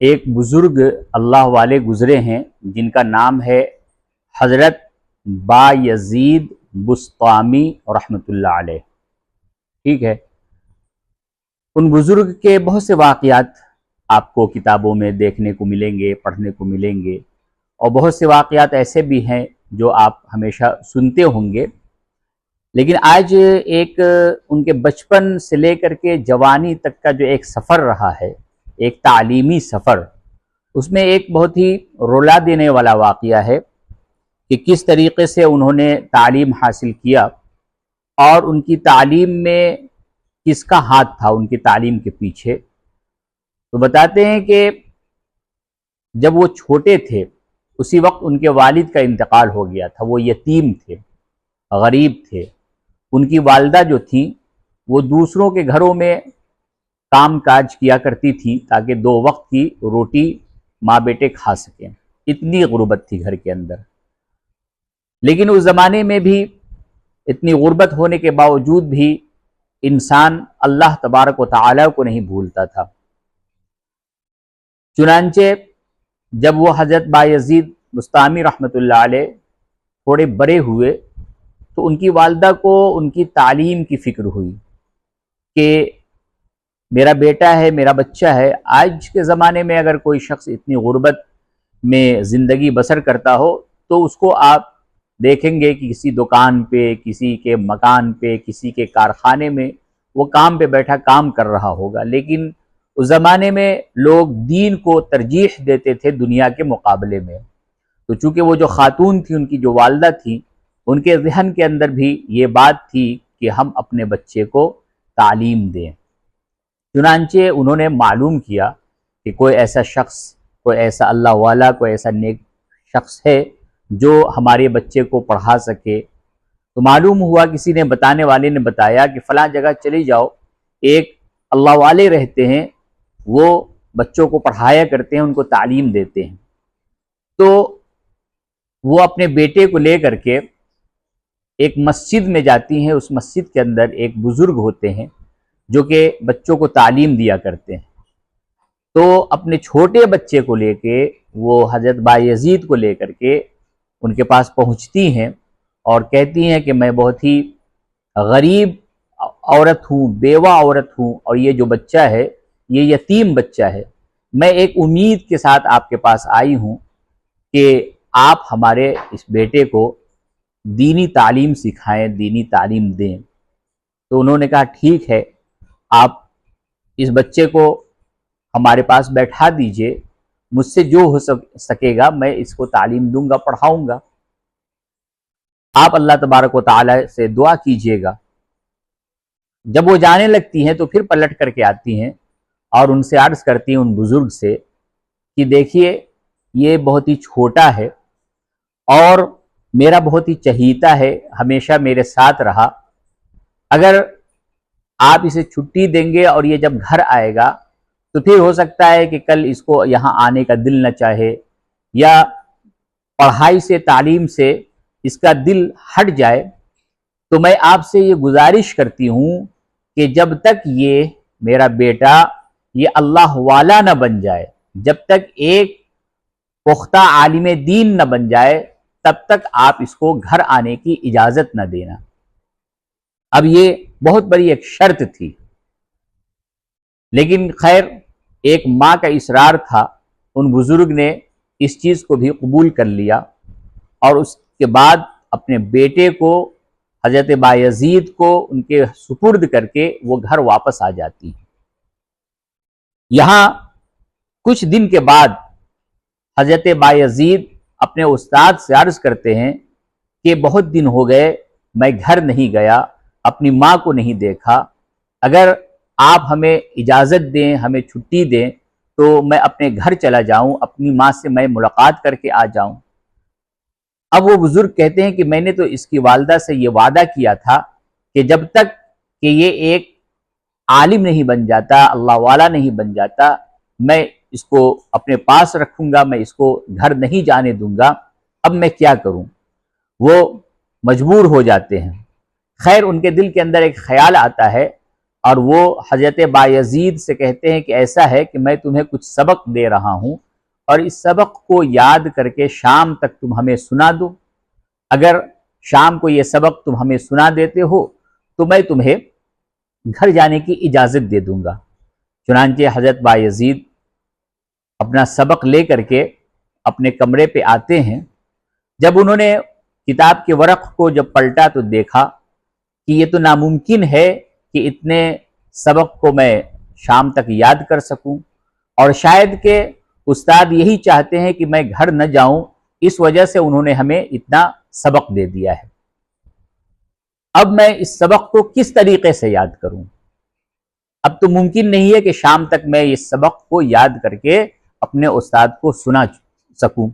ایک بزرگ اللہ والے گزرے ہیں جن کا نام ہے حضرت با یزید بسطامی رحمۃ اللہ علیہ. ٹھیک ہے. ان بزرگ کے بہت سے واقعات آپ کو کتابوں میں دیکھنے کو ملیں گے، پڑھنے کو ملیں گے، اور بہت سے واقعات ایسے بھی ہیں جو آپ ہمیشہ سنتے ہوں گے. لیکن آج ایک ان کے بچپن سے لے کر کے جوانی تک کا جو ایک سفر رہا ہے، ایک تعلیمی سفر، اس میں ایک بہت ہی رلا دینے والا واقعہ ہے کہ کس طریقے سے انہوں نے تعلیم حاصل کیا اور ان کی تعلیم میں کس کا ہاتھ تھا ان کی تعلیم کے پیچھے. تو بتاتے ہیں کہ جب وہ چھوٹے تھے اسی وقت ان کے والد کا انتقال ہو گیا تھا. وہ یتیم تھے، غریب تھے. ان کی والدہ جو تھیں وہ دوسروں کے گھروں میں کام کاج کیا کرتی تھی تاکہ 2 وقت کی روٹی ماں بیٹے کھا سکیں. اتنی غربت تھی گھر کے اندر. لیکن اس زمانے میں بھی اتنی غربت ہونے کے باوجود بھی انسان اللہ تبارک و تعالی کو نہیں بھولتا تھا. چنانچہ جب وہ حضرت بایزید بسطامی رحمۃ اللہ علیہ تھوڑے بڑے ہوئے تو ان کی والدہ کو ان کی تعلیم کی فکر ہوئی کہ میرا بیٹا ہے، میرا بچہ ہے. آج کے زمانے میں اگر کوئی شخص اتنی غربت میں زندگی بسر کرتا ہو تو اس کو آپ دیکھیں گے کہ کسی دکان پہ، کسی کے مکان پہ، کسی کے کارخانے میں وہ کام پہ بیٹھا کام کر رہا ہوگا. لیکن اس زمانے میں لوگ دین کو ترجیح دیتے تھے دنیا کے مقابلے میں. تو چونکہ وہ جو خاتون تھی، ان کی جو والدہ تھی، ان کے ذہن کے اندر بھی یہ بات تھی کہ ہم اپنے بچے کو تعلیم دیں. چنانچہ انہوں نے معلوم کیا کہ کوئی ایسا شخص، کوئی ایسا اللہ والا، کوئی ایسا نیک شخص ہے جو ہمارے بچے کو پڑھا سکے. تو معلوم ہوا، کسی نے بتانے والے نے بتایا کہ فلاں جگہ چلی جاؤ، ایک اللہ والے رہتے ہیں، وہ بچوں کو پڑھایا کرتے ہیں، ان کو تعلیم دیتے ہیں. تو وہ اپنے بیٹے کو لے کر کے ایک مسجد میں جاتی ہیں. اس مسجد کے اندر ایک بزرگ ہوتے ہیں جو کہ بچوں کو تعلیم دیا کرتے ہیں. تو اپنے چھوٹے بچے کو لے کے وہ حضرت بایزید کو لے کر کے ان کے پاس پہنچتی ہیں اور کہتی ہیں کہ میں بہت ہی غریب عورت ہوں، بیوہ عورت ہوں، اور یہ جو بچہ ہے یہ یتیم بچہ ہے. میں ایک امید کے ساتھ آپ کے پاس آئی ہوں کہ آپ ہمارے اس بیٹے کو دینی تعلیم سکھائیں، دینی تعلیم دیں. تو انہوں نے کہا ٹھیک ہے، آپ اس بچے کو ہمارے پاس بیٹھا دیجئے، مجھ سے جو ہو سکے گا میں اس کو تعلیم دوں گا، پڑھاؤں گا. آپ اللہ تبارک و تعالی سے دعا کیجئے گا. جب وہ جانے لگتی ہیں تو پھر پلٹ کر کے آتی ہیں اور ان سے عرض کرتی ہیں، ان بزرگ سے، کہ دیکھیے یہ بہت ہی چھوٹا ہے اور میرا بہت ہی چہیتا ہے، ہمیشہ میرے ساتھ رہا. اگر آپ اسے چھٹی دیں گے اور یہ جب گھر آئے گا تو پھر ہو سکتا ہے کہ کل اس کو یہاں آنے کا دل نہ چاہے، یا پڑھائی سے، تعلیم سے اس کا دل ہٹ جائے. تو میں آپ سے یہ گزارش کرتی ہوں کہ جب تک یہ میرا بیٹا یہ اللہ والا نہ بن جائے، جب تک ایک پختہ عالم دین نہ بن جائے، تب تک آپ اس کو گھر آنے کی اجازت نہ دینا. اب یہ بہت بڑی ایک شرط تھی، لیکن خیر ایک ماں کا اصرار تھا. ان بزرگ نے اس چیز کو بھی قبول کر لیا اور اس کے بعد اپنے بیٹے کو، حضرت بایزید کو، ان کے سپرد کر کے وہ گھر واپس آ جاتی ہے. یہاں کچھ دن کے بعد حضرت بایزید اپنے استاد سے عرض کرتے ہیں کہ بہت دن ہو گئے میں گھر نہیں گیا، اپنی ماں کو نہیں دیکھا. اگر آپ ہمیں اجازت دیں، ہمیں چھٹی دیں تو میں اپنے گھر چلا جاؤں، اپنی ماں سے میں ملاقات کر کے آ جاؤں. اب وہ بزرگ کہتے ہیں کہ میں نے تو اس کی والدہ سے یہ وعدہ کیا تھا کہ جب تک کہ یہ ایک عالم نہیں بن جاتا، اللہ والا نہیں بن جاتا، میں اس کو اپنے پاس رکھوں گا، میں اس کو گھر نہیں جانے دوں گا. اب میں کیا کروں؟ وہ مجبور ہو جاتے ہیں. خیر ان کے دل کے اندر ایک خیال آتا ہے اور وہ حضرت بایزید سے کہتے ہیں کہ ایسا ہے کہ میں تمہیں کچھ سبق دے رہا ہوں اور اس سبق کو یاد کر کے شام تک تم ہمیں سنا دو، اگر شام کو یہ سبق تم ہمیں سنا دیتے ہو تو میں تمہیں گھر جانے کی اجازت دے دوں گا۔ چنانچہ حضرت بایزید اپنا سبق لے کر کے اپنے کمرے پہ آتے ہیں۔ جب انہوں نے کتاب کے ورق کو جب پلٹا تو دیکھا کہ یہ تو ناممکن ہے کہ اتنے سبق کو میں شام تک یاد کر سکوں، اور شاید کہ استاد یہی چاہتے ہیں کہ میں گھر نہ جاؤں، اس وجہ سے انہوں نے ہمیں اتنا سبق دے دیا ہے۔ اب میں اس سبق کو کس طریقے سے یاد کروں؟ اب تو ممکن نہیں ہے کہ شام تک میں اس سبق کو یاد کر کے اپنے استاد کو سنا سکوں۔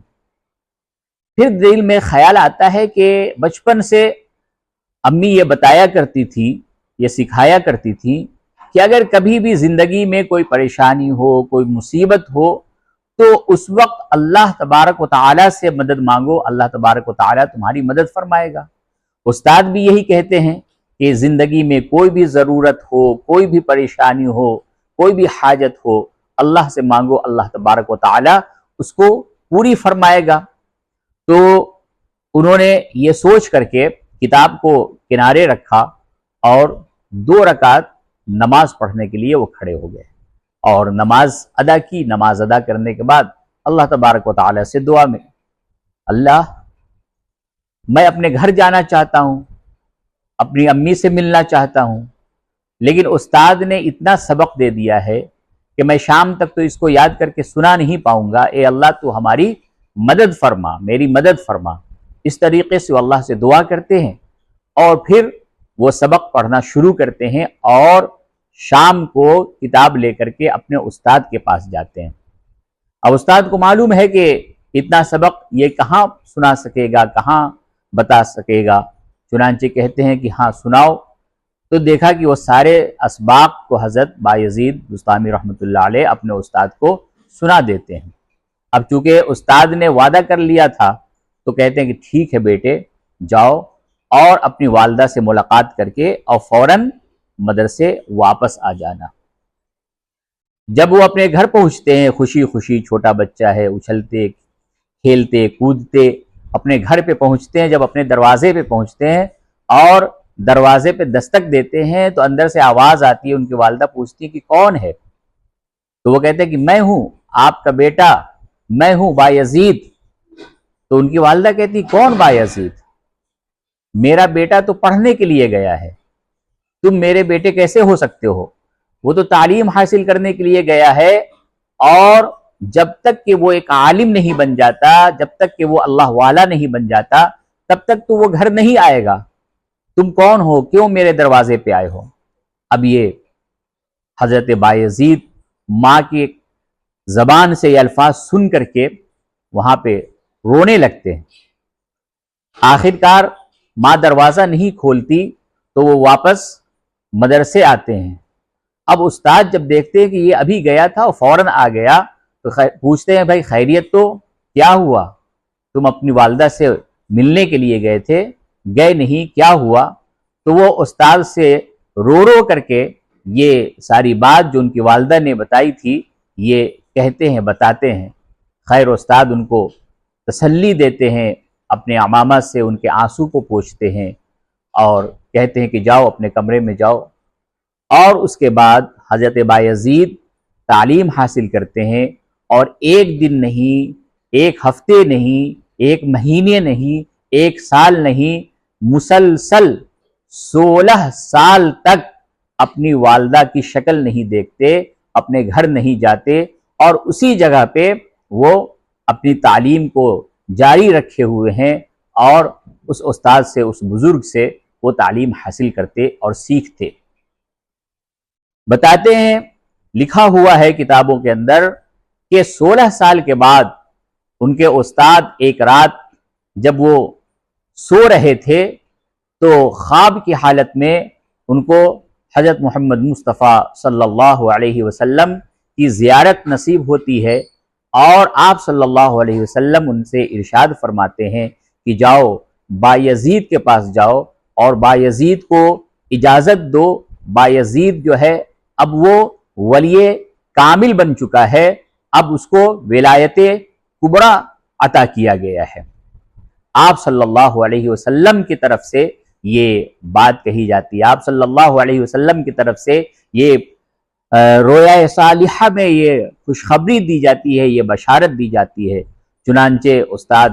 پھر دل میں خیال آتا ہے کہ بچپن سے امی یہ بتایا کرتی تھی، یہ سکھایا کرتی تھی کہ اگر کبھی بھی زندگی میں کوئی پریشانی ہو، کوئی مصیبت ہو تو اس وقت اللہ تبارک و تعالیٰ سے مدد مانگو، اللہ تبارک و تعالیٰ تمہاری مدد فرمائے گا۔ استاد بھی یہی کہتے ہیں کہ زندگی میں کوئی بھی ضرورت ہو، کوئی بھی پریشانی ہو، کوئی بھی حاجت ہو، اللہ سے مانگو، اللہ تبارک و تعالیٰ اس کو پوری فرمائے گا۔ تو انہوں نے یہ سوچ کر کے کتاب کو کنارے رکھا اور 2 رکعت نماز پڑھنے کے لیے وہ کھڑے ہو گئے اور نماز ادا کی۔ نماز ادا کرنے کے بعد اللہ تبارک و تعالیٰ سے دعا میں، اللہ میں اپنے گھر جانا چاہتا ہوں، اپنی امی سے ملنا چاہتا ہوں، لیکن استاد نے اتنا سبق دے دیا ہے کہ میں شام تک تو اس کو یاد کر کے سنا نہیں پاؤں گا، اے اللہ تو ہماری مدد فرما، میری مدد فرما۔ اس طریقے سے وہ اللہ سے دعا کرتے ہیں اور پھر وہ سبق پڑھنا شروع کرتے ہیں اور شام کو کتاب لے کر کے اپنے استاد کے پاس جاتے ہیں۔ اب استاد کو معلوم ہے کہ اتنا سبق یہ کہاں سنا سکے گا، کہاں بتا سکے گا، چنانچہ کہتے ہیں کہ ہاں سناؤ۔ تو دیکھا کہ وہ سارے اسباق کو حضرت بایزید بسطامی رحمۃ اللہ علیہ اپنے استاد کو سنا دیتے ہیں۔ اب چونکہ استاد نے وعدہ کر لیا تھا تو کہتے ہیں کہ ٹھیک ہے بیٹے، جاؤ اور اپنی والدہ سے ملاقات کر کے اور فوراً مدرسے واپس آ جانا۔ جب وہ اپنے گھر پہنچتے ہیں، خوشی خوشی، چھوٹا بچہ ہے، اچھلتے کھیلتے کودتے اپنے گھر پہ پہنچتے ہیں۔ جب اپنے دروازے پہ پہنچتے ہیں اور دروازے پہ دستک دیتے ہیں تو اندر سے آواز آتی ہے، ان کی والدہ پوچھتی ہے کہ کون ہے؟ تو وہ کہتے ہیں کہ میں ہوں آپ کا بیٹا، میں ہوں بایزید۔ تو ان کی والدہ کہتی کون بایزید؟ میرا بیٹا تو پڑھنے کے لیے گیا ہے، تم میرے بیٹے کیسے ہو سکتے ہو؟ وہ تو تعلیم حاصل کرنے کے لیے گیا ہے، اور جب تک کہ وہ ایک عالم نہیں بن جاتا، جب تک کہ وہ اللہ والا نہیں بن جاتا، تب تک تو وہ گھر نہیں آئے گا۔ تم کون ہو؟ کیوں میرے دروازے پہ آئے ہو؟ اب یہ حضرت بایزید ماں کی زبان سے یہ الفاظ سن کر کے وہاں پہ رونے لگتے ہیں۔ آخرکار ماں دروازہ نہیں کھولتی تو وہ واپس مدرسے آتے ہیں۔ اب استاد جب دیکھتے ہیں کہ یہ ابھی گیا تھا اور فوراً آ گیا تو پوچھتے ہیں بھائی خیریت تو کیا ہوا؟ تم اپنی والدہ سے ملنے کے لیے گئے تھے، گئے نہیں، کیا ہوا؟ تو وہ استاد سے رو رو کر کے یہ ساری بات جو ان کی والدہ نے بتائی تھی یہ کہتے ہیں، بتاتے ہیں۔ خیر استاد ان کو تسلی دیتے ہیں، اپنے عمامہ سے ان کے آنسو کو پوچھتے ہیں اور کہتے ہیں کہ جاؤ اپنے کمرے میں جاؤ۔ اور اس کے بعد حضرت بایزید تعلیم حاصل کرتے ہیں، اور ایک دن نہیں، ایک ہفتے نہیں، ایک مہینے نہیں، ایک سال نہیں، مسلسل 16 سال تک اپنی والدہ کی شکل نہیں دیکھتے، اپنے گھر نہیں جاتے، اور اسی جگہ پہ وہ اپنی تعلیم کو جاری رکھے ہوئے ہیں اور اس استاد سے، اس بزرگ سے وہ تعلیم حاصل کرتے اور سیکھتے۔ بتاتے ہیں، لکھا ہوا ہے کتابوں کے اندر کہ 16 سال کے بعد ان کے استاد ایک رات جب وہ سو رہے تھے تو خواب کی حالت میں ان کو حضرت محمد مصطفیٰ صلی اللہ علیہ وسلم کی زیارت نصیب ہوتی ہے، اور آپ صلی اللہ علیہ وسلم ان سے ارشاد فرماتے ہیں کہ جاؤ بایزید کے پاس جاؤ اور بایزید کو اجازت دو بایزید جو ہے اب وہ ولی کامل بن چکا ہے، اب اس کو ولایت کبریٰ عطا کیا گیا ہے۔ آپ صلی اللہ علیہ وسلم کی طرف سے یہ بات کہی جاتی ہے، آپ صلی اللہ علیہ وسلم کی طرف سے یہ رویا صالحہ میں یہ خوشخبری دی جاتی ہے، یہ بشارت دی جاتی ہے۔ چنانچہ استاد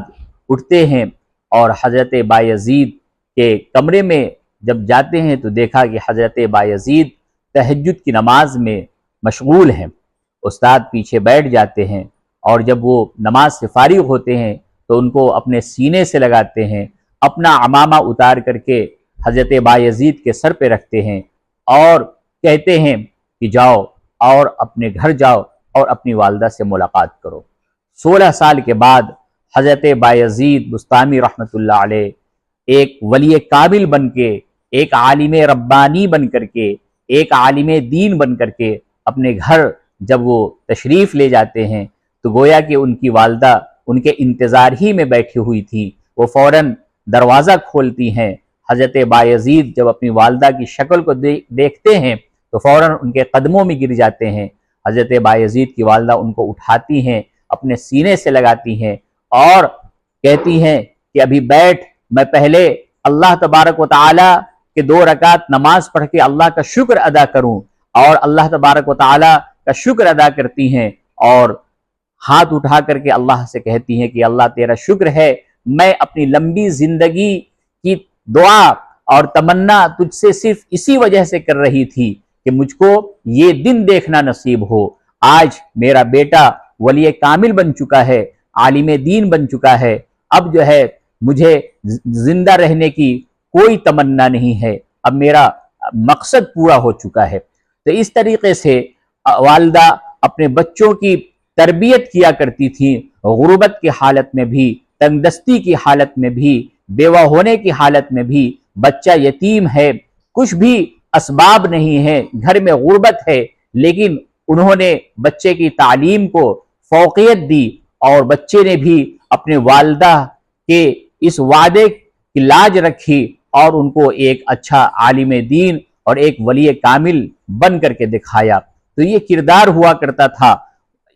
اٹھتے ہیں اور حضرت بایزید کے کمرے میں جب جاتے ہیں تو دیکھا کہ حضرت بایزید تہجد کی نماز میں مشغول ہیں۔ استاد پیچھے بیٹھ جاتے ہیں اور جب وہ نماز سے فارغ ہوتے ہیں تو ان کو اپنے سینے سے لگاتے ہیں، اپنا عمامہ اتار کر کے حضرت بایزید کے سر پہ رکھتے ہیں اور کہتے ہیں کہ جاؤ اور اپنے گھر جاؤ اور اپنی والدہ سے ملاقات کرو۔ 16 سال کے بعد حضرت بایزید بسطامی رحمۃ اللہ علیہ ایک ولی کامل بن کے، ایک عالم ربانی بن کر کے، ایک عالم دین بن کر کے اپنے گھر جب وہ تشریف لے جاتے ہیں تو گویا کہ ان کی والدہ ان کے انتظار ہی میں بیٹھی ہوئی تھی۔ وہ فوراً دروازہ کھولتی ہیں۔ حضرت بایزید جب اپنی والدہ کی شکل کو دیکھتے ہیں تو فوراً ان کے قدموں میں گر جاتے ہیں۔ حضرت بایزید کی والدہ ان کو اٹھاتی ہیں، اپنے سینے سے لگاتی ہیں اور کہتی ہیں کہ ابھی بیٹھ، میں پہلے اللہ تبارک و تعالی کہ 2 رکعت نماز پڑھ کے اللہ کا شکر ادا کروں، اور اللہ تبارک و تعالی کا شکر ادا کرتی ہیں اور ہاتھ اٹھا کر کے اللہ سے کہتی ہیں کہ اللہ تیرا شکر ہے، میں اپنی لمبی زندگی کی دعا اور تمنا تجھ سے صرف اسی وجہ سے کر رہی تھی کہ مجھ کو یہ دن دیکھنا نصیب ہو۔ آج میرا بیٹا ولی کامل بن چکا ہے، عالم دین بن چکا ہے، اب جو ہے مجھے زندہ رہنے کی کوئی تمنا نہیں ہے، اب میرا مقصد پورا ہو چکا ہے۔ تو اس طریقے سے والدہ اپنے بچوں کی تربیت کیا کرتی تھی، غربت کی حالت میں بھی، تنگ دستی کی حالت میں بھی، بیوہ ہونے کی حالت میں بھی، بچہ یتیم ہے، کچھ بھی اسباب نہیں ہے، گھر میں غربت ہے، لیکن انہوں نے بچے کی تعلیم کو فوقیت دی اور بچے نے بھی اپنے والدہ کے اس وعدے کی لاج رکھی اور ان کو ایک اچھا عالم دین اور ایک ولی کامل بن کر کے دکھایا۔ تو یہ کردار ہوا کرتا تھا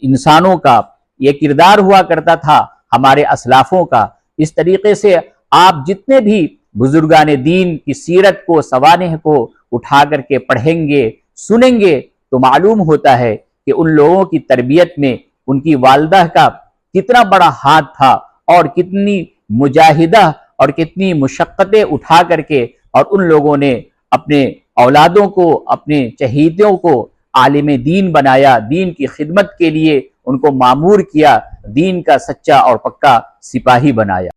انسانوں کا، یہ کردار ہوا کرتا تھا ہمارے اسلافوں کا۔ اس طریقے سے آپ جتنے بھی بزرگان دین کی سیرت کو، سوانح کو اٹھا کر کے پڑھیں گے، سنیں گے تو معلوم ہوتا ہے کہ ان لوگوں کی تربیت میں ان کی والدہ کا کتنا بڑا ہاتھ تھا اور کتنی مجاہدہ اور کتنی مشقتیں اٹھا کر کے اور ان لوگوں نے اپنے اولادوں کو، اپنے چہیتوں کو عالم دین بنایا، دین کی خدمت کے لیے ان کو مامور کیا، دین کا سچا اور پکا سپاہی بنایا۔